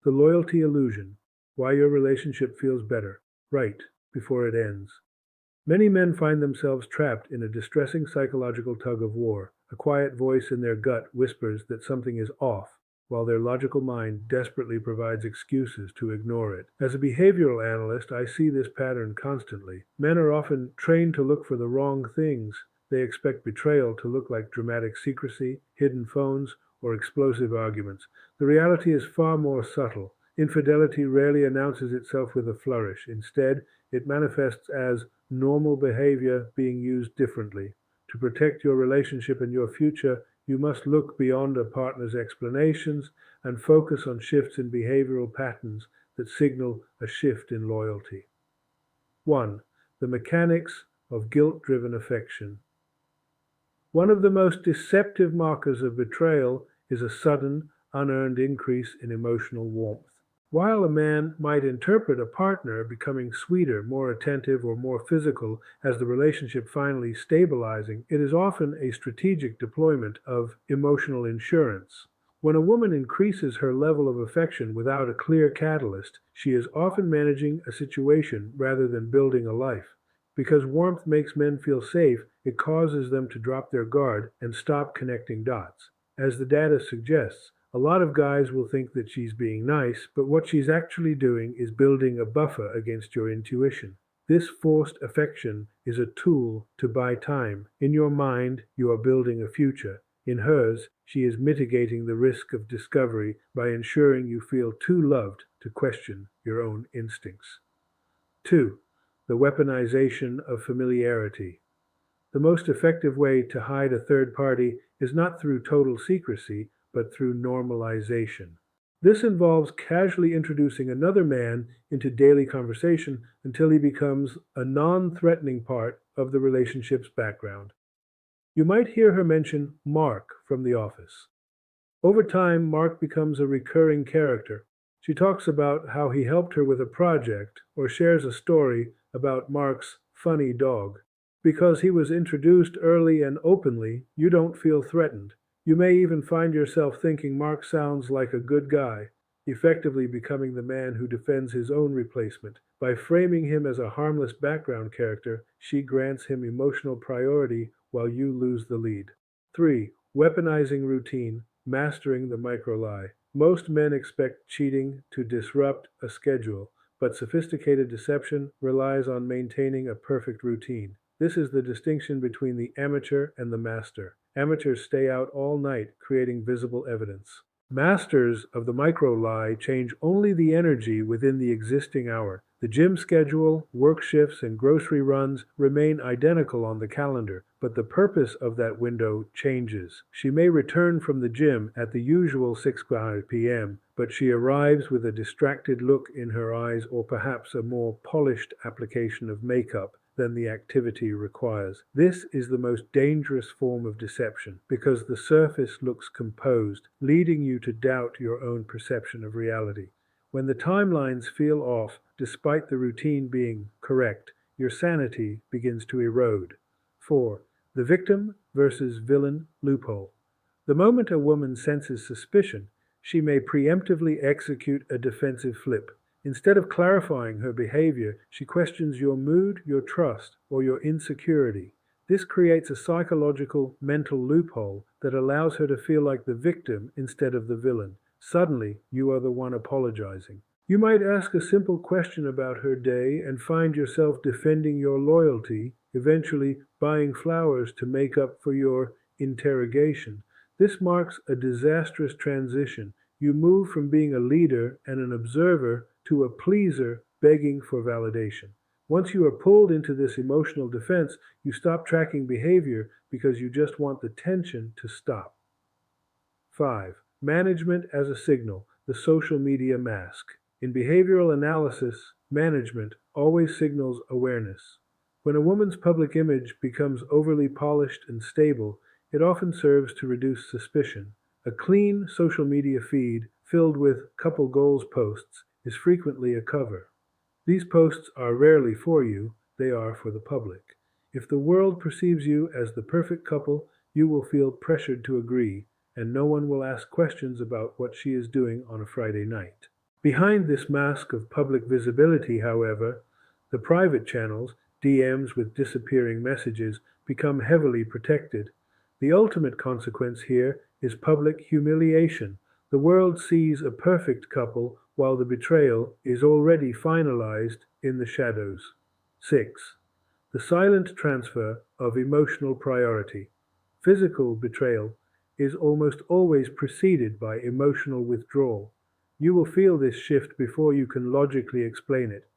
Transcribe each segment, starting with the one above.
The loyalty illusion. Why your relationship feels better, right, before it ends. Many men find themselves trapped in a distressing psychological tug of war. A quiet voice in their gut whispers that something is off, while their logical mind desperately provides excuses to ignore it. As a behavioral analyst, I see this pattern constantly. Men are often trained to look for the wrong things. They expect betrayal to look like dramatic secrecy, hidden phones, or explosive arguments. The reality is far more subtle. Infidelity rarely announces itself with a flourish. Instead, it manifests as normal behavior being used differently. To protect your relationship and your future, you must look beyond a partner's explanations and focus on shifts in behavioral patterns that signal a shift in loyalty. 1. The mechanics of guilt-driven affection. One of the most deceptive markers of betrayal is a sudden, unearned increase in emotional warmth. While a man might interpret a partner becoming sweeter, more attentive, or more physical as the relationship finally stabilizing, it is often a strategic deployment of emotional insurance. When a woman increases her level of affection without a clear catalyst, she is often managing a situation rather than building a life. Because warmth makes men feel safe, it causes them to drop their guard and stop connecting dots. As the data suggests, a lot of guys will think that she's being nice, but what she's actually doing is building a buffer against your intuition. This forced affection is a tool to buy time. In your mind, you are building a future. In hers, she is mitigating the risk of discovery by ensuring you feel too loved to question your own instincts. 2. The weaponization of familiarity. The most effective way to hide a third party is not through total secrecy, but through normalization. This involves casually introducing another man into daily conversation until he becomes a non-threatening part of the relationship's background. You might hear her mention Mark from the office. Over time, Mark becomes a recurring character. She talks about how he helped her with a project or shares a story about Mark's funny dog. Because he was introduced early and openly, you don't feel threatened. You may even find yourself thinking Mark sounds like a good guy, effectively becoming the man who defends his own replacement. By framing him as a harmless background character, she grants him emotional priority while you lose the lead. 3. Weaponizing routine, mastering the micro lie. Most men expect cheating to disrupt a schedule, but sophisticated deception relies on maintaining a perfect routine. This is the distinction between the amateur and the master. Amateurs stay out all night creating visible evidence. Masters of the micro lie change only the energy within the existing hour. The gym schedule, work shifts, and grocery runs remain identical on the calendar, but the purpose of that window changes. She may return from the gym at the usual 6 p.m., but she arrives with a distracted look in her eyes or perhaps a more polished application of makeup than the activity requires. This is the most dangerous form of deception because the surface looks composed, leading you to doubt your own perception of reality. When the timelines feel off, despite the routine being correct, your sanity begins to erode. 4. The victim versus villain loophole. The moment a woman senses suspicion, she may preemptively execute a defensive flip. Instead of clarifying her behavior, she questions your mood, your trust, or your insecurity. This creates a psychological, mental loophole that allows her to feel like the victim instead of the villain. Suddenly, you are the one apologizing. You might ask a simple question about her day and find yourself defending your loyalty, eventually buying flowers to make up for your interrogation. This marks a disastrous transition. You move from being a leader and an observer to a pleaser begging for validation. Once you are pulled into this emotional defense, you stop tracking behavior because you just want the tension to stop. 5. Management as a signal, the social media mask. In behavioral analysis, management always signals awareness. When a woman's public image becomes overly polished and stable, it often serves to reduce suspicion. A clean social media feed filled with couple goals posts is frequently a cover. These posts are rarely for you, they are for the public. If the world perceives you as the perfect couple, you will feel pressured to agree, and no one will ask questions about what she is doing on a Friday night. Behind this mask of public visibility, however, the private channels, DMs with disappearing messages, become heavily protected. The ultimate consequence here is public humiliation. The world sees a perfect couple while the betrayal is already finalized in the shadows. 6. The silent transfer of emotional priority. Physical betrayal is almost always preceded by emotional withdrawal. You will feel this shift before you can logically explain it.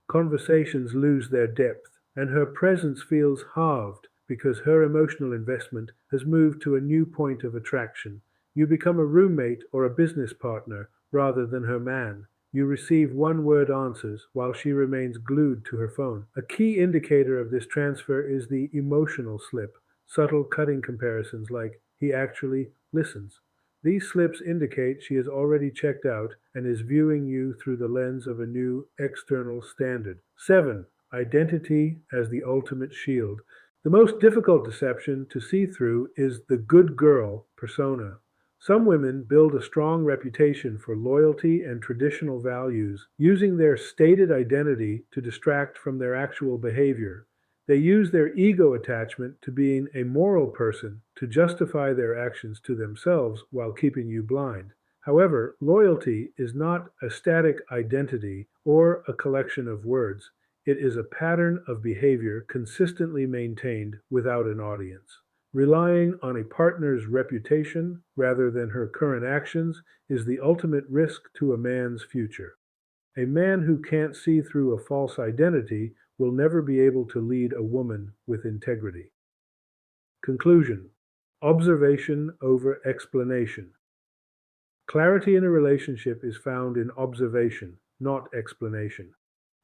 Conversations lose their depth, and her presence feels halved because her emotional investment has moved to a new point of attraction. You become a roommate or a business partner rather than her man. You receive one word answers while she remains glued to her phone. A key indicator of this transfer is the emotional slip, subtle cutting comparisons like, he actually listens. These slips indicate she has already checked out and is viewing you through the lens of a new external standard. 7. Identity as the ultimate shield. The most difficult deception to see through is the good girl persona. Some women build a strong reputation for loyalty and traditional values, using their stated identity to distract from their actual behavior. They use their ego attachment to being a moral person to justify their actions to themselves while keeping you blind. However, loyalty is not a static identity or a collection of words. It is a pattern of behavior consistently maintained without an audience. Relying on a partner's reputation rather than her current actions is the ultimate risk to a man's future. A man who can't see through a false identity will never be able to lead a woman with integrity. Conclusion. Observation over explanation. Clarity in a relationship is found in observation, not explanation.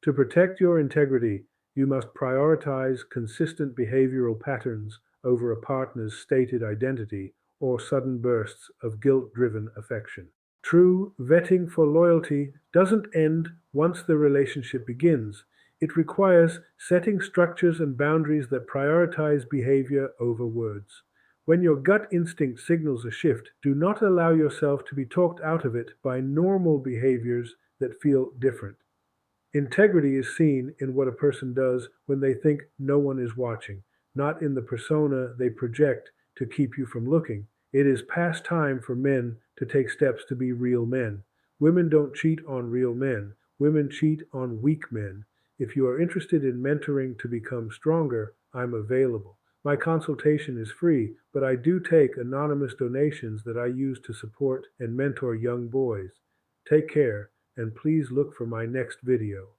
To protect your integrity, you must prioritize consistent behavioral patterns over a partner's stated identity or sudden bursts of guilt-driven affection. True vetting for loyalty doesn't end once the relationship begins. It requires setting structures and boundaries that prioritize behavior over words. When your gut instinct signals a shift, do not allow yourself to be talked out of it by normal behaviors that feel different. Integrity is seen in what a person does when they think no one is watching, not in the persona they project to keep you from looking. It is past time for men to take steps to be real men. Women don't cheat on real men. Women cheat on weak men. If you are interested in mentoring to become stronger, I'm available. My consultation is free, but I do take anonymous donations that I use to support and mentor young boys. Take care, and please look for my next video.